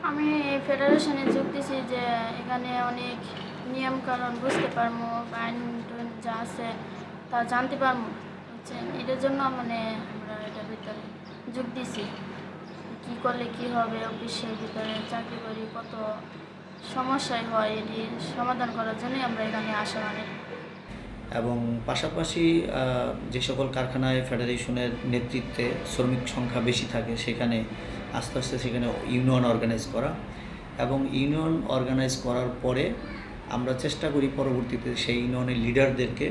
আমি ফেডারেশনে যোগ দিছি যে এখানে অনেক নিয়মকানুন বুঝতে পারবো, আইন যা আছে তা জানতে পারবো, বুঝছেন। এটার জন্য মানে আমরা এটার ভিতরে যোগ দিছি। কী করলে কী হবে, অফিসের ভিতরে চাকরি করি কত সমস্যায় হয়, এটি সমাধান করার জন্যই আমরা এখানে আসা। মানে এবং পাশাপাশি যে সকল কারখানায় ফেডারেশনের নেতৃত্বে শ্রমিক সংখ্যা বেশি থাকে সেখানে আস্তে আস্তে সেখানে ইউনিয়ন অর্গানাইজ করা, এবং ইউনিয়ন অর্গানাইজ করার পরে আমরা চেষ্টা করি পরবর্তীতে সেই ইউনিয়নের লিডারদেরকে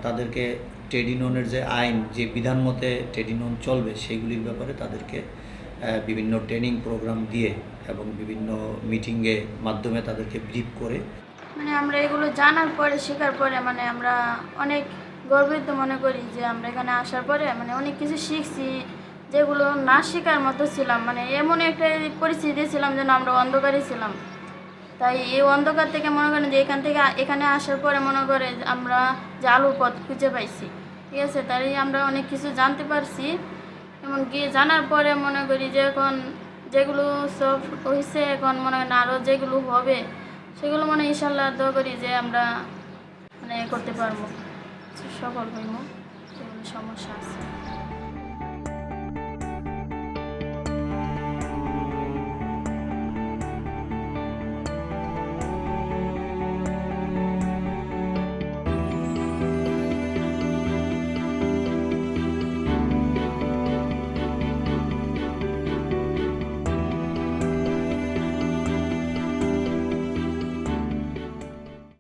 তাদেরকে ট্রেড ইউনিয়নের যে আইন, যে বিধান মতে ট্রেড ইউনিয়ন চলবে সেইগুলির ব্যাপারে তাদেরকে বিভিন্ন ট্রেনিং প্রোগ্রাম দিয়ে এবং বিভিন্ন মিটিংয়ে মাধ্যমে তাদেরকে ব্রিফ করে মানে আমরা এগুলো জানার পরে, শেখার পরে মানে আমরা অনেক গর্বিত মনে করি যে আমরা এখানে আসার পরে মানে অনেক কিছু শিখছি, যেগুলো না শেখার মতো ছিলাম। মানে এমন একটা পরিস্থিতি ছিলাম যেন আমরা অন্ধকারে ছিলাম। তাই এই অন্ধকার থেকে মনে করেন যে এখানে আসার পরে মনে করে আমরা যে আলোর পথ খুঁজে পাইছি, ঠিক আছে। তাই আমরা অনেক কিছু জানতে পারছি, এমনকি জানার পরে মনে করি যে এখন যেগুলো সব হয়েছে, এখন মনে করেন আরও যেগুলো হবে সেগুলো মানে ইনশাল্লাহ দোয়া করি যে আমরা মানে করতে পারবো, সফল হইব, যেগুলো সমস্যা আছে।